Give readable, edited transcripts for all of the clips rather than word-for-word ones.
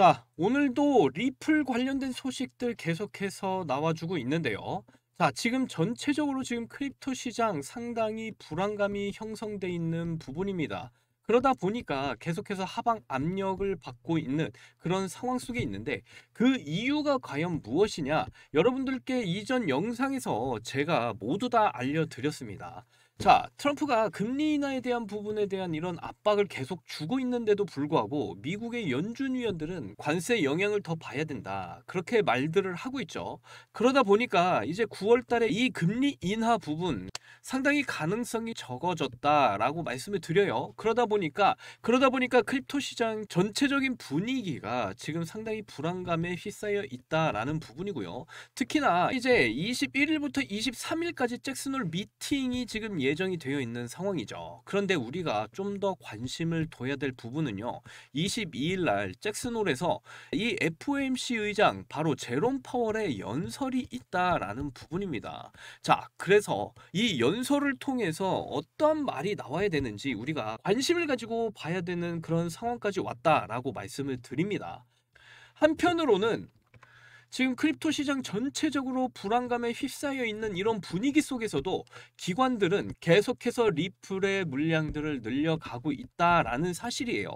자, 오늘도 리플 관련된 소식들 계속해서 나와주고 있는데요. 자, 지금 전체적으로 지금 크립토 시장 상당히 불안감이 형성돼 있는 부분입니다. 그러다 보니까 계속해서 하방 압력을 받고 있는 그런 상황 속에 있는데 그 이유가 과연 무엇이냐? 여러분들께 이전 영상에서 제가 모두 다 알려드렸습니다. 자, 트럼프가 금리 인하에 대한 부분에 대한 이런 압박을 계속 주고 있는데도 불구하고 미국의 연준 위원들은 관세 영향을 더 봐야 된다. 그렇게 말들을 하고 있죠. 그러다 보니까 이제 9월 달에 이 금리 인하 부분 상당히 가능성이 적어졌다라고 말씀을 드려요. 그러다 보니까 크립토 시장 전체적인 분위기가 지금 상당히 불안감에 휩싸여 있다라는 부분이고요. 특히나 이제 21일부터 23일까지 잭슨홀 미팅이 지금 예정이 되어 있는 상황이죠. 그런데 우리가 좀 더 관심을 둬야 될 부분은요. 22일 날 잭슨홀에서 이 FOMC 의장 바로 제롬 파월의 연설이 있다라는 부분입니다. 자, 그래서 이 연설을 통해서 어떠한 말이 나와야 되는지 우리가 관심을 가지고 봐야 되는 그런 상황까지 왔다라고 말씀을 드립니다. 한편으로는 지금 크립토 시장 전체적으로 불안감에 휩싸여 있는 이런 분위기 속에서도 기관들은 계속해서 리플의 물량들을 늘려가고 있다라는 사실이에요.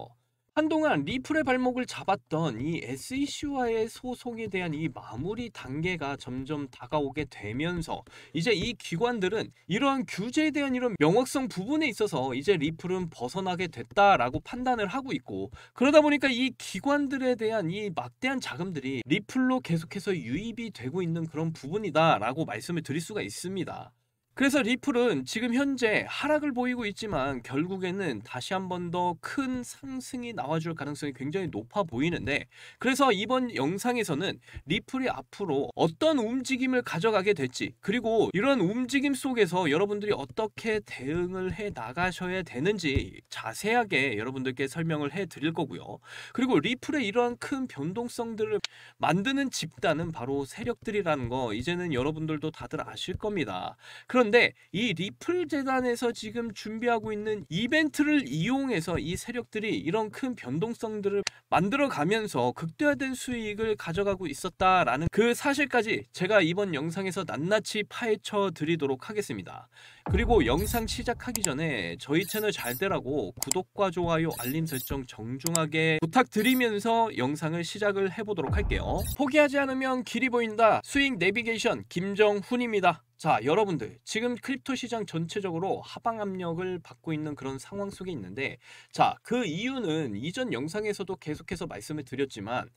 한동안 리플의 발목을 잡았던 이 SEC와의 소송에 대한 이 마무리 단계가 점점 다가오게 되면서 이제 이 기관들은 이러한 규제에 대한 이런 명확성 부분에 있어서 이제 리플은 벗어나게 됐다라고 판단을 하고 있고, 그러다 보니까 이 기관들에 대한 이 막대한 자금들이 리플로 계속해서 유입이 되고 있는 그런 부분이다라고 말씀을 드릴 수가 있습니다. 그래서 리플은 지금 현재 하락을 보이고 있지만 결국에는 다시 한 번 더 큰 상승이 나와줄 가능성이 굉장히 높아 보이는데, 그래서 이번 영상에서는 리플이 앞으로 어떤 움직임을 가져가게 될지, 그리고 이런 움직임 속에서 여러분들이 어떻게 대응을 해 나가셔야 되는지 자세하게 여러분들께 설명을 해 드릴 거고요. 그리고 리플의 이러한 큰 변동성들을 만드는 집단은 바로 세력들이라는 거 이제는 여러분들도 다들 아실 겁니다. 그런데 이 리플 재단에서 지금 준비하고 있는 이벤트를 이용해서 이 세력들이 이런 큰 변동성들을 만들어 가면서 극대화된 수익을 가져가고 있었다라는 그 사실까지 제가 이번 영상에서 낱낱이 파헤쳐 드리도록 하겠습니다. 그리고 영상 시작하기 전에 저희 채널 잘 되라고 구독과 좋아요, 알림 설정 정중하게 부탁드리면서 영상을 시작을 해보도록 할게요. 포기하지 않으면 길이 보인다. 수익 내비게이션 김정훈입니다. 자, 여러분들 지금 크립토 시장 전체적으로 하방 압력을 받고 있는 그런 상황 속에 있는데, 자, 그 이유는 이전 영상에서도 계속해서 말씀을 드렸지만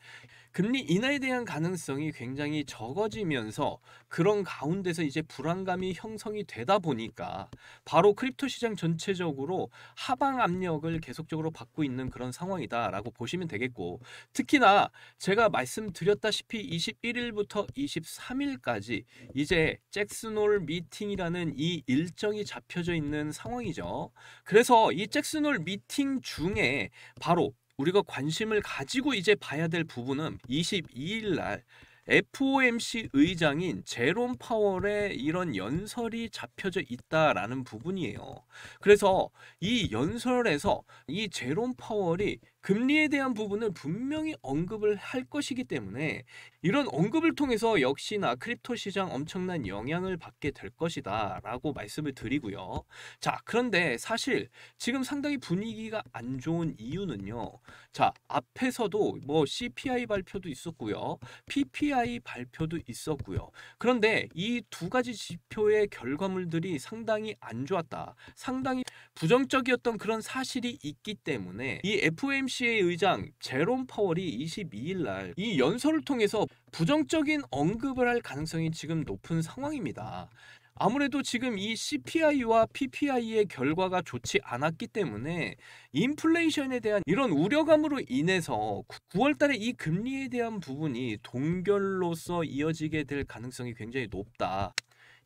금리 인하에 대한 가능성이 굉장히 적어지면서 그런 가운데서 이제 불안감이 형성이 되다 보니까 바로 크립토 시장 전체적으로 하방 압력을 계속적으로 받고 있는 그런 상황이다라고 보시면 되겠고, 특히나 제가 말씀드렸다시피 21일부터 23일까지 이제 잭슨홀 미팅이라는 이 일정이 잡혀져 있는 상황이죠. 그래서 이 잭슨홀 미팅 중에 바로 우리가 관심을 가지고 이제 봐야 될 부분은 22일 날 FOMC 의장인 제롬 파월의 이런 연설이 잡혀져 있다라는 부분이에요. 그래서 이 연설에서 이 제롬 파월이 금리에 대한 부분을 분명히 언급을 할 것이기 때문에 이런 언급을 통해서 역시나 크립토 시장 엄청난 영향을 받게 될 것이다 라고 말씀을 드리고요. 자, 그런데 사실 지금 상당히 분위기가 안 좋은 이유는요. 자, 앞에서도 뭐 CPI 발표도 있었고요. PPI 발표도 있었고요. 그런데 이 두 가지 지표의 결과물들이 상당히 안 좋았다. 상당히 부정적이었던 그런 사실이 있기 때문에 이 FOMC의 의장 제롬 파월이 22일 날 이 연설을 통해서 부정적인 언급을 할 가능성이 지금 높은 상황입니다. 아무래도 지금 이 CPI와 PPI의 결과가 좋지 않았기 때문에 인플레이션에 대한 이런 우려감으로 인해서 9월 달에 이 금리에 대한 부분이 동결로서 이어지게 될 가능성이 굉장히 높다.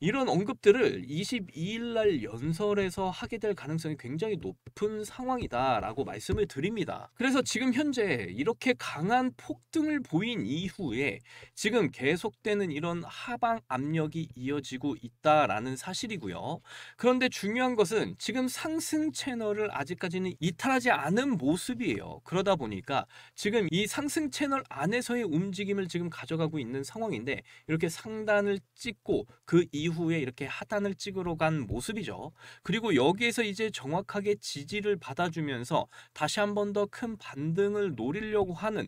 이런 언급들을 22일 날 연설에서 하게 될 가능성이 굉장히 높은 상황이다라고 말씀을 드립니다. 그래서 지금 현재 이렇게 강한 폭등을 보인 이후에 지금 계속되는 이런 하방 압력이 이어지고 있다라는 사실이고요. 그런데 중요한 것은 지금 상승 채널을 아직까지는 이탈하지 않은 모습이에요. 그러다 보니까 지금 이 상승 채널 안에서의 움직임을 지금 가져가고 있는 상황인데, 이렇게 상단을 찍고 그 이후에 이렇게 하단을 찍으러 간 모습이죠. 그리고 여기에서 이제 정확하게 지지를 받아주면서 다시 한 번 더 큰 반등을 노리려고 하는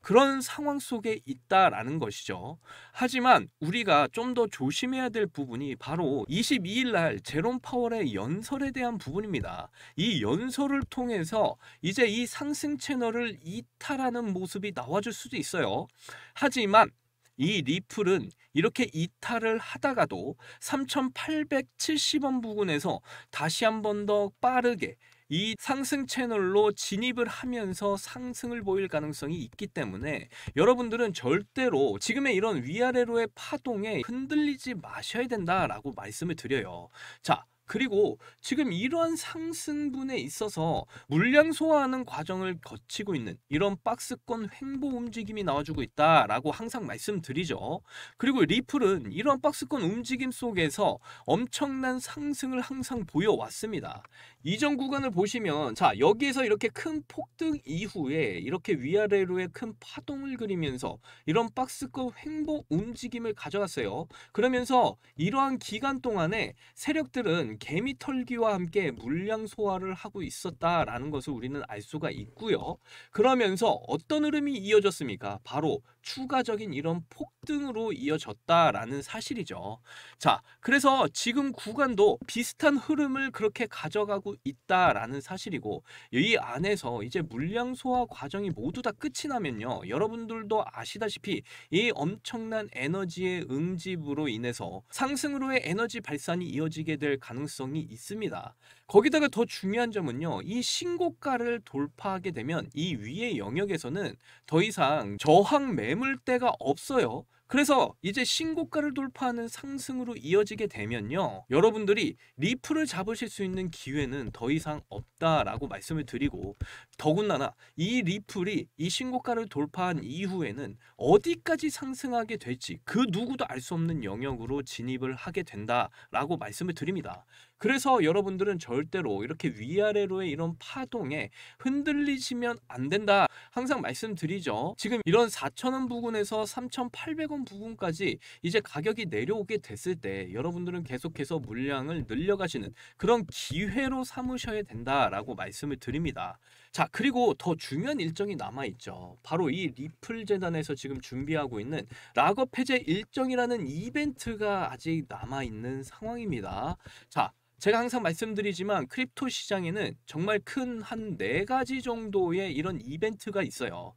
그런 상황 속에 있다라는 것이죠. 하지만 우리가 좀 더 조심해야 될 부분이 바로 22일 날 제롬 파월의 연설에 대한 부분입니다. 이 연설을 통해서 이제 이 상승 채널을 이탈하는 모습이 나와줄 수도 있어요. 하지만 이 리플은 이렇게 이탈을 하다가도 3,870원 부근에서 다시 한 번 더 빠르게 이 상승 채널로 진입을 하면서 상승을 보일 가능성이 있기 때문에 여러분들은 절대로 지금의 이런 위아래로의 파동에 흔들리지 마셔야 된다라고 말씀을 드려요. 자, 그리고 지금 이러한 상승분에 있어서 물량 소화하는 과정을 거치고 있는 이런 박스권 횡보 움직임이 나와주고 있다라고 항상 말씀드리죠. 그리고 리플은 이런 박스권 움직임 속에서 엄청난 상승을 항상 보여왔습니다. 이전 구간을 보시면, 자, 여기에서 이렇게 큰 폭등 이후에 이렇게 위아래로의 큰 파동을 그리면서 이런 박스권 횡보 움직임을 가져갔어요. 그러면서 이러한 기간 동안에 세력들은 개미 털기와 함께 물량 소화를 하고 있었다라는 것을 우리는 알 수가 있고요. 그러면서 어떤 흐름이 이어졌습니까? 바로 추가적인 이런 폭등으로 이어졌다라는 사실이죠. 자, 그래서 지금 구간도 비슷한 흐름을 그렇게 가져가고 있다라는 사실이고, 이 안에서 이제 물량 소화 과정이 모두 다 끝이 나면요, 여러분들도 아시다시피 이 엄청난 에너지의 응집으로 인해서 상승으로의 에너지 발산이 이어지게 될 가능성이 있습니다. 거기다가 더 중요한 점은요, 이 신고가를 돌파하게 되면 이 위의 영역에서는 더 이상 저항 매물대가 없어요. 그래서 이제 신고가를 돌파하는 상승으로 이어지게 되면요, 여러분들이 리플을 잡으실 수 있는 기회는 더 이상 없다라고 말씀을 드리고, 더군다나 이 리플이 이 신고가를 돌파한 이후에는 어디까지 상승하게 될지 그 누구도 알 수 없는 영역으로 진입을 하게 된다라고 말씀을 드립니다. 그래서 여러분들은 절대로 이렇게 위아래로의 이런 파동에 흔들리시면 안 된다 항상 말씀드리죠. 지금 이런 4,000원 부근에서 3,800원 부근까지 이제 가격이 내려오게 됐을 때 여러분들은 계속해서 물량을 늘려가시는 그런 기회로 삼으셔야 된다라고 말씀을 드립니다. 자, 그리고 더 중요한 일정이 남아있죠. 바로 이 리플 재단에서 지금 준비하고 있는 락업 해제 일정이라는 이벤트가 아직 남아있는 상황입니다. 자, 제가 항상 말씀드리지만 크립토 시장에는 정말 큰 한 4가지 정도의 이런 이벤트가 있어요.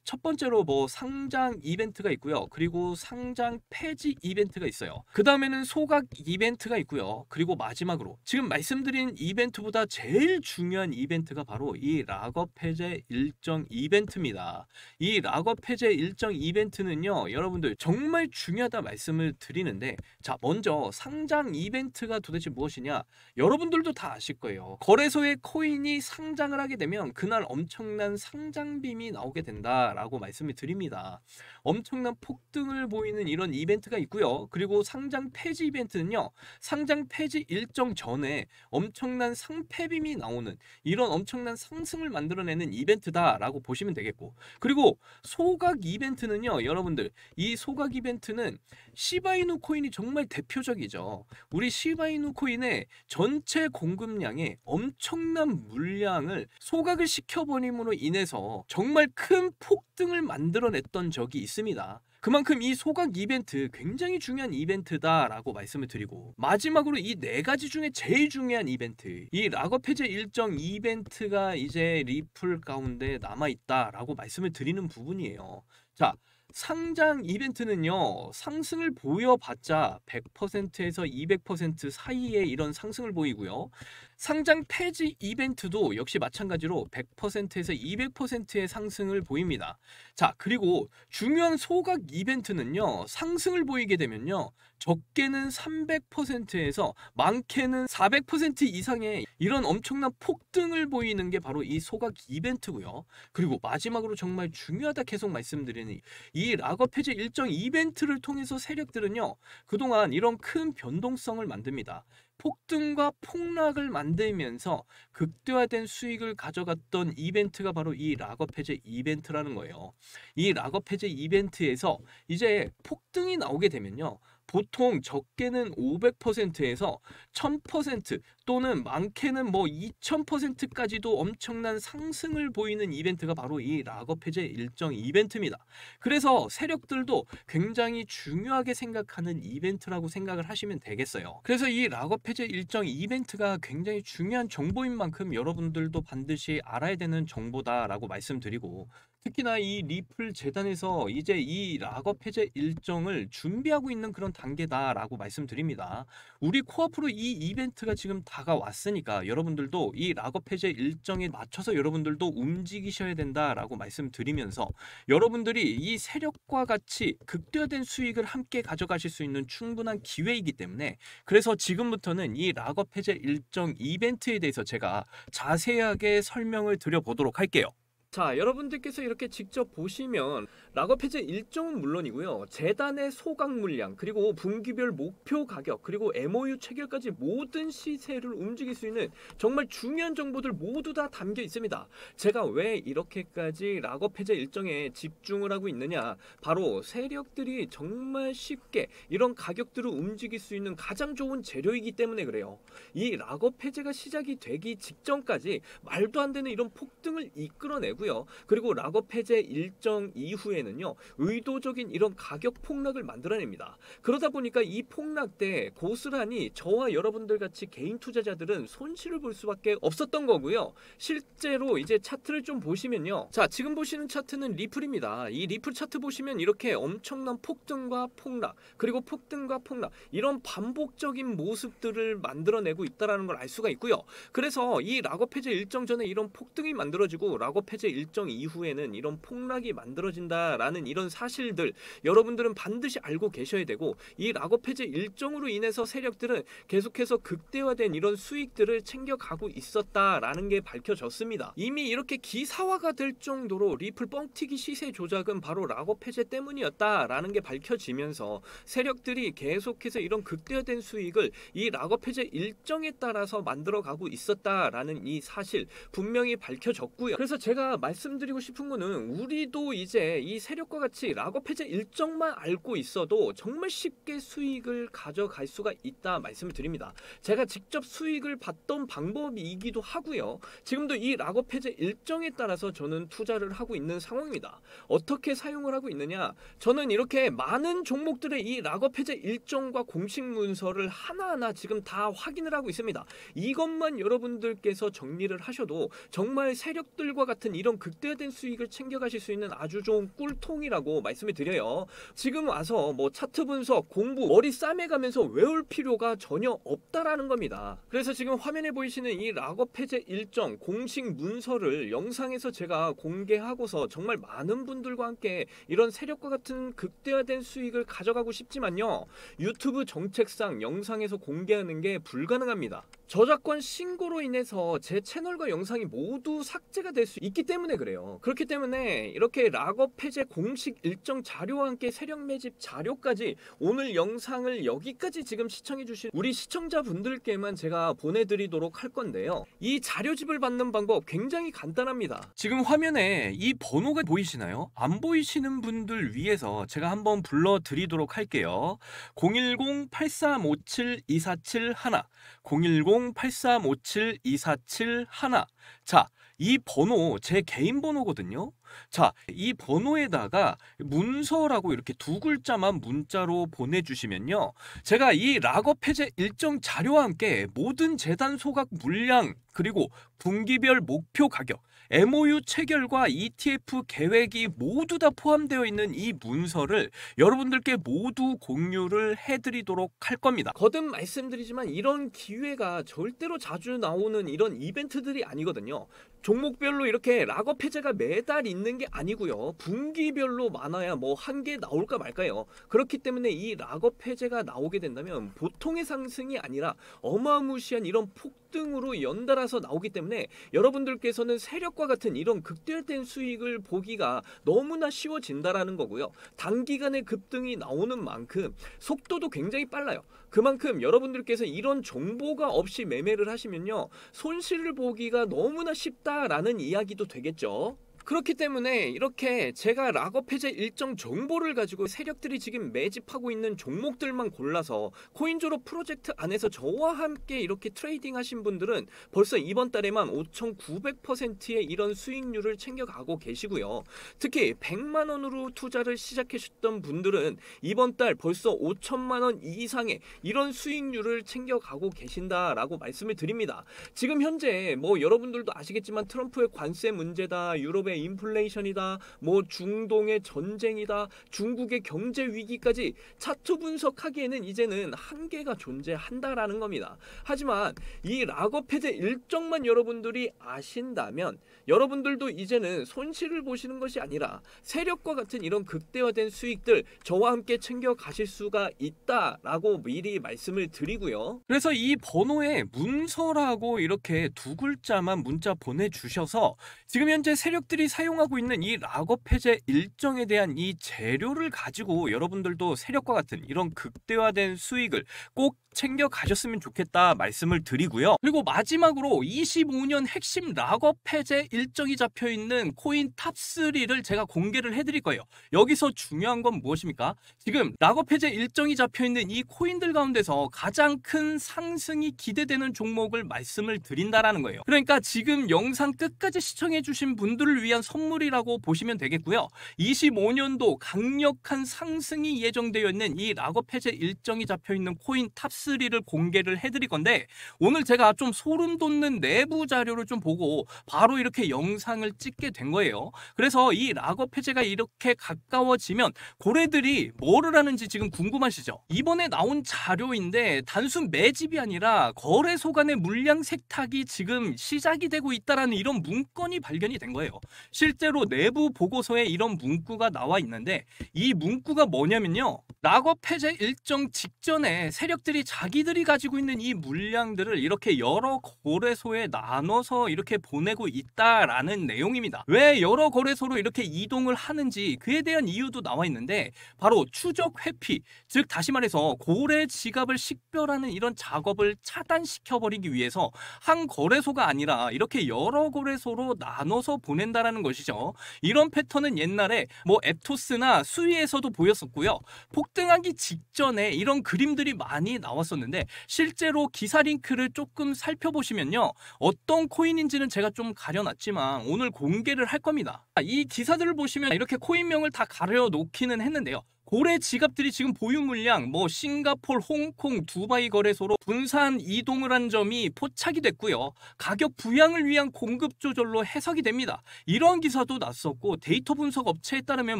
첫 번째로 뭐 상장 이벤트가 있고요. 그리고 상장 폐지 이벤트가 있어요. 그 다음에는 소각 이벤트가 있고요. 그리고 마지막으로 지금 말씀드린 이벤트보다 제일 중요한 이벤트가 바로 이 락업 해제 일정 이벤트입니다. 이 락업 해제 일정 이벤트는요, 여러분들 정말 중요하다 말씀을 드리는데, 자, 먼저 상장 이벤트가 도대체 무엇이냐? 여러분들도 다 아실 거예요. 거래소에 코인이 상장을 하게 되면 그날 엄청난 상장빔이 나오게 된다 라고 말씀을 드립니다. 엄청난 폭등을 보이는 이런 이벤트가 있고요. 그리고 상장 폐지 이벤트는요, 상장 폐지 일정 전에 엄청난 상패빔이 나오는 이런 엄청난 상승을 만들어내는 이벤트다라고 보시면 되겠고, 그리고 소각 이벤트는요, 여러분들 이 소각 이벤트는 시바이누 코인이 정말 대표적이죠. 우리 시바이누 코인의 전체 공급량의 엄청난 물량을 소각을 시켜버림으로 인해서 정말 큰 폭등을 만들어냈던 적이 있습니다. 그만큼 이 소각 이벤트 굉장히 중요한 이벤트다라고 말씀을 드리고, 마지막으로 이 4가지 중에 제일 중요한 이벤트, 이 락업 해제 일정 이벤트가 이제 리플 가운데 남아있다라고 말씀을 드리는 부분이에요. 자, 상장 이벤트는요, 상승을 보여봤자 100%에서 200% 사이에 이런 상승을 보이고요. 상장 폐지 이벤트도 역시 마찬가지로 100%에서 200%의 상승을 보입니다. 자, 그리고 중요한 소각 이벤트는요, 상승을 보이게 되면요, 적게는 300%에서 많게는 400% 이상의 이런 엄청난 폭등을 보이는 게 바로 이 소각 이벤트고요. 그리고 마지막으로 정말 중요하다 계속 말씀드리는 이 락업 해제 일정 이벤트를 통해서 세력들은요, 그동안 이런 큰 변동성을 만듭니다. 폭등과 폭락을 만들면서 극대화된 수익을 가져갔던 이벤트가 바로 이 락업 해제 이벤트라는 거예요. 이 락업 해제 이벤트에서 이제 폭등이 나오게 되면요, 보통 적게는 500%에서 1000% 또는 많게는 뭐 2000%까지도 엄청난 상승을 보이는 이벤트가 바로 이 락업 해제 일정 이벤트입니다. 그래서 세력들도 굉장히 중요하게 생각하는 이벤트라고 생각을 하시면 되겠어요. 그래서 이 락업 해제 일정 이벤트가 굉장히 중요한 정보인 만큼 여러분들도 반드시 알아야 되는 정보다라고 말씀드리고, 특히나 이 리플 재단에서 이제 이 락업 해제 일정을 준비하고 있는 그런 단계다라고 말씀드립니다. 우리 코앞으로 이 이벤트가 지금 다가왔으니까 여러분들도 이 락업 해제 일정에 맞춰서 여러분들도 움직이셔야 된다라고 말씀드리면서, 여러분들이 이 세력과 같이 극대화된 수익을 함께 가져가실 수 있는 충분한 기회이기 때문에, 그래서 지금부터는 이 락업 해제 일정 이벤트에 대해서 제가 자세하게 설명을 드려보도록 할게요. 자, 여러분들께서 이렇게 직접 보시면 락업 해제 일정은 물론이고요, 재단의 소각 물량, 그리고 분기별 목표 가격, 그리고 MOU 체결까지 모든 시세를 움직일 수 있는 정말 중요한 정보들 모두 다 담겨 있습니다. 제가 왜 이렇게까지 락업 해제 일정에 집중을 하고 있느냐, 바로 세력들이 정말 쉽게 이런 가격들을 움직일 수 있는 가장 좋은 재료이기 때문에 그래요. 이 락업 해제가 시작이 되기 직전까지 말도 안 되는 이런 폭등을 이끌어내고, 그리고 락업 해제 일정 이후에는요, 의도적인 이런 가격 폭락을 만들어냅니다. 그러다 보니까 이 폭락 때 고스란히 저와 여러분들 같이 개인 투자자들은 손실을 볼 수밖에 없었던 거고요. 실제로 이제 차트를 좀 보시면요, 자, 지금 보시는 차트는 리플입니다. 이 리플 차트 보시면 이렇게 엄청난 폭등과 폭락, 그리고 폭등과 폭락, 이런 반복적인 모습들을 만들어내고 있다는 걸 알 수가 있고요. 그래서 이 락업 해제 일정 전에 이런 폭등이 만들어지고 락업 해제 일정 이후에는 이런 폭락이 만들어진다라는 이런 사실들 여러분들은 반드시 알고 계셔야 되고, 이 락업 해제 일정으로 인해서 세력들은 계속해서 극대화된 이런 수익들을 챙겨가고 있었다라는 게 밝혀졌습니다. 이미 이렇게 기사화가 될 정도로 리플 뻥튀기 시세 조작은 바로 락업 해제 때문이었다라는 게 밝혀지면서 세력들이 계속해서 이런 극대화된 수익을 이 락업 해제 일정에 따라서 만들어가고 있었다라는 이 사실 분명히 밝혀졌고요. 그래서 제가 말씀드리고 싶은 거는, 우리도 이제 이 세력과 같이 락업 해제 일정만 알고 있어도 정말 쉽게 수익을 가져갈 수가 있다 말씀을 드립니다. 제가 직접 수익을 봤던 방법이기도 하고요. 지금도 이 락업 해제 일정에 따라서 저는 투자를 하고 있는 상황입니다. 어떻게 사용을 하고 있느냐, 저는 이렇게 많은 종목들의 이 락업 해제 일정과 공식 문서를 하나하나 지금 다 확인을 하고 있습니다. 이것만 여러분들께서 정리를 하셔도 정말 세력들과 같은 이런 극대화된 수익을 챙겨가실 수 있는 아주 좋은 꿀통이라고 말씀을 드려요. 지금 와서 뭐 차트 분석, 공부, 머리 싸매가면서 외울 필요가 전혀 없다라는 겁니다. 그래서 지금 화면에 보이시는 이 락업 해제 일정 공식 문서를 영상에서 제가 공개하고서 정말 많은 분들과 함께 이런 세력과 같은 극대화된 수익을 가져가고 싶지만요, 유튜브 정책상 영상에서 공개하는 게 불가능합니다. 저작권 신고로 인해서 제 채널과 영상이 모두 삭제가 될 수 있기 때문에 그래요. 그렇기 때문에 이렇게 락업 해제 공식 일정 자료와 함께 세력 매집 자료까지 오늘 영상을 여기까지 지금 시청해 주신 우리 시청자분들께만 제가 보내드리도록 할 건데요, 이 자료집을 받는 방법 굉장히 간단합니다. 지금 화면에 이 번호가 보이시나요? 안 보이시는 분들 위해서 제가 한번 불러드리도록 할게요. 010-8357-2471 010-8357-2471. 자, 이 번호 제 개인 번호거든요. 자, 이 번호에다가 문서라고 이렇게 두 글자만 문자로 보내주시면요, 제가 이 락업 해제 일정 자료와 함께 모든 재단 소각 물량, 그리고 분기별 목표 가격, MOU 체결과 ETF 계획이 모두 다 포함되어 있는 이 문서를 여러분들께 모두 공유를 해드리도록 할 겁니다. 거듭 말씀드리지만 이런 기회가 절대로 자주 나오는 이런 이벤트들이 아니거든요. 종목별로 이렇게 락업 해제가 매달 있는 게 아니고요. 분기별로 많아야 뭐 한 개 나올까 말까요. 그렇기 때문에 이 락업 해제가 나오게 된다면 보통의 상승이 아니라 어마무시한 이런 폭등으로 연달아서 나오기 때문에 여러분들께서는 세력과 같은 이런 극대화된 수익을 보기가 너무나 쉬워진다라는 거고요. 단기간에 급등이 나오는 만큼 속도도 굉장히 빨라요. 그만큼 여러분들께서 이런 정보가 없이 매매를 하시면요, 손실을 보기가 너무나 쉽다라는 이야기도 되겠죠. 그렇기 때문에 이렇게 제가 락업 해제 일정 정보를 가지고 세력들이 지금 매집하고 있는 종목들만 골라서 코인조로 프로젝트 안에서 저와 함께 이렇게 트레이딩 하신 분들은 벌써 이번 달에만 5,900%의 이런 수익률을 챙겨가고 계시고요. 특히 100만 원으로 투자를 시작하셨던 분들은 이번 달 벌써 5천만 원 이상의 이런 수익률을 챙겨가고 계신다라고 말씀을 드립니다. 지금 현재 뭐 여러분들도 아시겠지만 트럼프의 관세 문제다, 유럽의 인플레이션이다, 뭐 중동의 전쟁이다, 중국의 경제 위기까지 차트 분석하기에는 이제는 한계가 존재한다라는 겁니다. 하지만 이 락업 해제 일정만 여러분들이 아신다면 여러분들도 이제는 손실을 보시는 것이 아니라 세력과 같은 이런 극대화된 수익들 저와 함께 챙겨 가실 수가 있다라고 미리 말씀을 드리고요. 그래서 이 번호에 문서라고 이렇게 두 글자만 문자 보내주셔서 지금 현재 세력들이 사용하고 있는 이 락업 해제 일정에 대한 이 재료를 가지고 여러분들도 세력과 같은 이런 극대화된 수익을 꼭 챙겨 가셨으면 좋겠다 말씀을 드리고요. 그리고 마지막으로 25년 핵심 락업 해제 일정이 잡혀 있는 코인 탑3를 제가 공개를 해드릴 거예요. 여기서 중요한 건 무엇입니까? 지금 락업 해제 일정이 잡혀 있는 이 코인들 가운데서 가장 큰 상승이 기대되는 종목을 말씀을 드린다라는 거예요. 그러니까 지금 영상 끝까지 시청해 주신 분들을 위한 선물이라고 보시면 되겠고요. 25년도 강력한 상승이 예정되어 있는 이 락업 해제 일정이 잡혀 있는 코인 탑3를 공개를 해드릴 건데, 오늘 제가 좀 소름 돋는 내부 자료를 좀 보고 바로 이렇게 영상을 찍게 된 거예요. 그래서 이 락업 해제가 이렇게 가까워지면 고래들이 뭐를 하는지 지금 궁금하시죠? 이번에 나온 자료인데 단순 매집이 아니라 거래소 간의 물량 세탁이 지금 시작이 되고 있다라는 이런 문건이 발견이 된 거예요. 실제로 내부 보고서에 이런 문구가 나와 있는데, 이 문구가 뭐냐면요, 락업 해제 일정 직전에 세력들이 자기들이 가지고 있는 이 물량들을 이렇게 여러 거래소에 나눠서 이렇게 보내고 있다라는 내용입니다. 왜 여러 거래소로 이렇게 이동을 하는지 그에 대한 이유도 나와 있는데, 바로 추적 회피, 즉 다시 말해서 고래 지갑을 식별하는 이런 작업을 차단시켜버리기 위해서 한 거래소가 아니라 이렇게 여러 거래소로 나눠서 보낸다라는 것이죠. 이런 패턴은 옛날에 뭐 앱토스나 수위에서도 보였었고요. 폭등하기 직전에 이런 그림들이 많이 나왔었는데, 실제로 기사 링크를 조금 살펴보시면요, 어떤 코인인지는 제가 좀 가려놨지만 오늘 공개를 할 겁니다. 이 기사들을 보시면 이렇게 코인명을 다 가려놓기는 했는데요, 고래 지갑들이 지금 보유 물량 뭐 싱가폴, 홍콩, 두바이 거래소로 분산 이동을 한 점이 포착이 됐고요. 가격 부양을 위한 공급 조절로 해석이 됩니다. 이런 기사도 났었고, 데이터 분석 업체에 따르면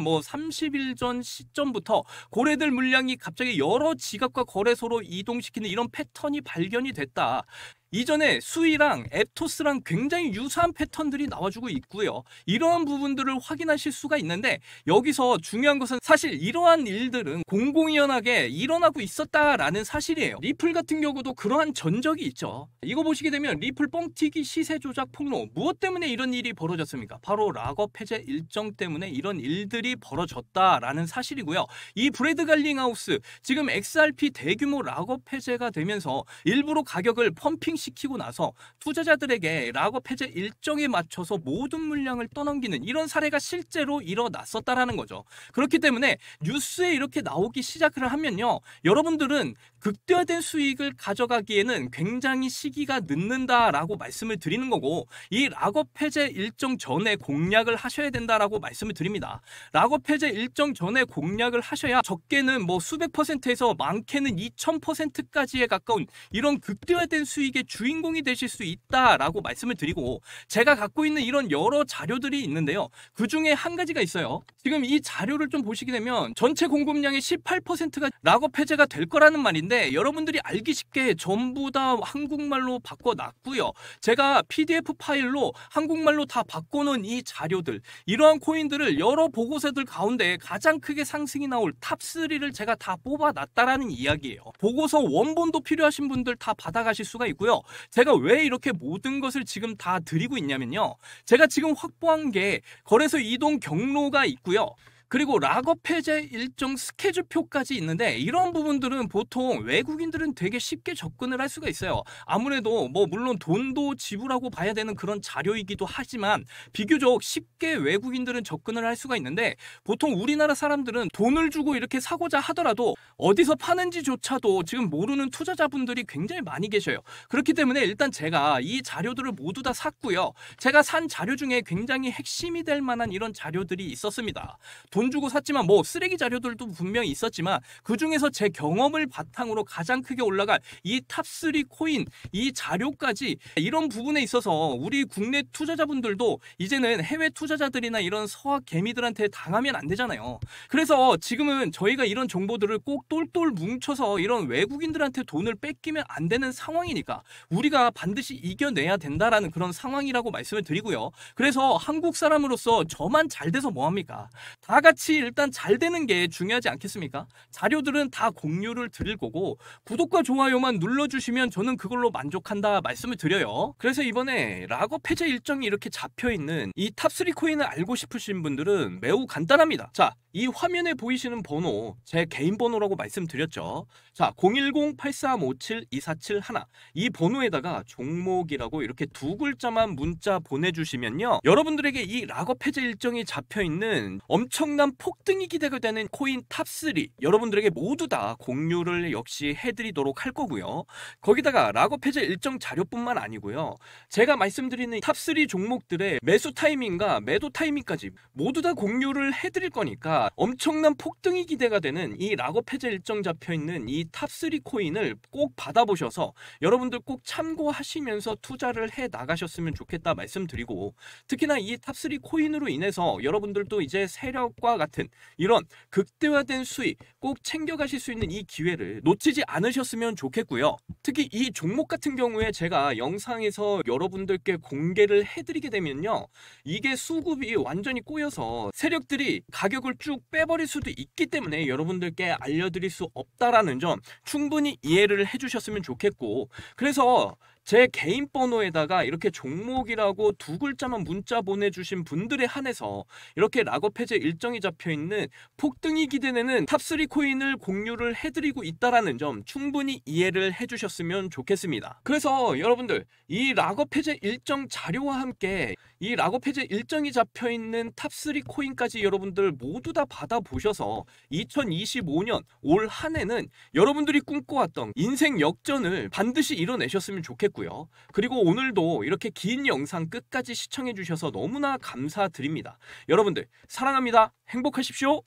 뭐 30일 전 시점부터 고래들 물량이 갑자기 여러 지갑과 거래소로 이동시키는 이런 패턴이 발견이 됐다. 이전에 수위랑 앱토스랑 굉장히 유사한 패턴들이 나와주고 있고요. 이러한 부분들을 확인하실 수가 있는데, 여기서 중요한 것은 사실 이러한 일들은 공공연하게 일어나고 있었다라는 사실이에요. 리플 같은 경우도 그러한 전적이 있죠. 이거 보시게 되면 리플 뻥튀기 시세 조작 폭로, 무엇 때문에 이런 일이 벌어졌습니까? 바로 락업 해제 일정 때문에 이런 일들이 벌어졌다라는 사실이고요. 이 브래드 갈링하우스, 지금 XRP 대규모 락업 해제가 되면서 일부러 가격을 펌핑 시키고 나서 투자자들에게 락업 해제 일정에 맞춰서 모든 물량을 떠넘기는 이런 사례가 실제로 일어났었다라는 거죠. 그렇기 때문에 뉴스에 이렇게 나오기 시작을 하면요, 여러분들은 극대화된 수익을 가져가기에는 굉장히 시기가 늦는다라고 말씀을 드리는 거고, 이 락업 해제 일정 전에 공략을 하셔야 된다라고 말씀을 드립니다. 락업 해제 일정 전에 공략을 하셔야 적게는 뭐 수백 %에서 많게는 2000%까지에 가까운 이런 극대화된 수익의 주인공이 되실 수 있다라고 말씀을 드리고, 제가 갖고 있는 이런 여러 자료들이 있는데요. 그 중에 한 가지가 있어요. 지금 이 자료를 좀 보시게 되면 전체 공급량의 18%가 락업 해제가 될 거라는 말인데, 여러분들이 알기 쉽게 전부 다 한국말로 바꿔놨고요. 제가 PDF 파일로 한국말로 다 바꿔놓은 이 자료들, 이러한 코인들을 여러 보고서들 가운데 가장 크게 상승이 나올 탑3를 제가 다 뽑아놨다라는 이야기예요. 보고서 원본도 필요하신 분들 다 받아가실 수가 있고요. 제가 왜 이렇게 모든 것을 지금 다 드리고 있냐면요. 제가 지금 확보한 게 거래소 이동 경로가 있고요. 그리고 락업 해제 일정 스케줄표까지 있는데, 이런 부분들은 보통 외국인들은 되게 쉽게 접근을 할 수가 있어요. 아무래도 뭐 물론 돈도 지불하고 봐야 되는 그런 자료이기도 하지만 비교적 쉽게 외국인들은 접근을 할 수가 있는데, 보통 우리나라 사람들은 돈을 주고 이렇게 사고자 하더라도 어디서 파는지조차도 지금 모르는 투자자분들이 굉장히 많이 계셔요. 그렇기 때문에 일단 제가 이 자료들을 모두 다 샀고요. 제가 산 자료 중에 굉장히 핵심이 될 만한 이런 자료들이 있었습니다. 돈 주고 샀지만 뭐 쓰레기 자료들도 분명히 있었지만, 그 중에서 제 경험을 바탕으로 가장 크게 올라갈 이 탑3 코인, 이 자료까지, 이런 부분에 있어서 우리 국내 투자자분들도 이제는 해외 투자자들이나 이런 서학 개미들한테 당하면 안 되잖아요. 그래서 지금은 저희가 이런 정보들을 꼭 똘똘 뭉쳐서 이런 외국인들한테 돈을 뺏기면 안 되는 상황이니까 우리가 반드시 이겨내야 된다라는 그런 상황이라고 말씀을 드리고요. 그래서 한국 사람으로서 저만 잘 돼서 뭐합니까? 다 같이 일단 잘 되는 게 중요하지 않겠습니까? 자료들은 다 공유를 드릴 거고, 구독과 좋아요만 눌러주시면 저는 그걸로 만족한다 말씀을 드려요. 그래서 이번에 락업 해제 일정이 이렇게 잡혀있는 이 탑3 코인을 알고 싶으신 분들은 매우 간단합니다. 자, 이 화면에 보이시는 번호, 제 개인 번호라고 말씀드렸죠. 자, 010-8357-2471, 이 번호에다가 종목이라고 이렇게 두 글자만 문자 보내주시면요, 여러분들에게 이 락업 해제 일정이 잡혀있는 엄청난 폭등이 기대가 되는 코인 탑3 여러분들에게 모두 다 공유를 역시 해드리도록 할 거고요. 거기다가 락업 해제 일정 자료뿐만 아니고요, 제가 말씀드리는 탑3 종목들의 매수 타이밍과 매도 타이밍까지 모두 다 공유를 해드릴 거니까, 엄청난 폭등이 기대가 되는 이 락업 해제 일정 잡혀있는 이 탑3 코인을 꼭 받아보셔서 여러분들 꼭 참고하시면서 투자를 해 나가셨으면 좋겠다 말씀드리고, 특히나 이 탑3 코인으로 인해서 여러분들도 이제 세력과 같은 이런 극대화된 수익 꼭 챙겨가실 수 있는 이 기회를 놓치지 않으셨으면 좋겠고요. 특히 이 종목 같은 경우에 제가 영상에서 여러분들께 공개를 해드리게 되면요, 이게 수급이 완전히 꼬여서 세력들이 가격을 쭉 빼버릴 수도 있기 때문에 여러분들께 알려드릴 수 없다라는 점 충분히 이해를 해주셨으면 좋겠고, 그래서 제 개인 번호에다가 이렇게 종목이라고 두 글자만 문자 보내주신 분들에 한해서 이렇게 락업 해제 일정이 잡혀있는 폭등이 기대되는 탑3 코인을 공유를 해드리고 있다라는 점 충분히 이해를 해주셨으면 좋겠습니다. 그래서 여러분들, 이 락업 해제 일정 자료와 함께 이 락업 해제 일정이 잡혀있는 탑3 코인까지 여러분들 모두 다 받아보셔서 2025년 올 한 해는 여러분들이 꿈꿔왔던 인생 역전을 반드시 이뤄내셨으면 좋겠고요. 그리고 오늘도 이렇게 긴 영상 끝까지 시청해 주셔서 너무나 감사드립니다. 여러분들 사랑합니다. 행복하십시오.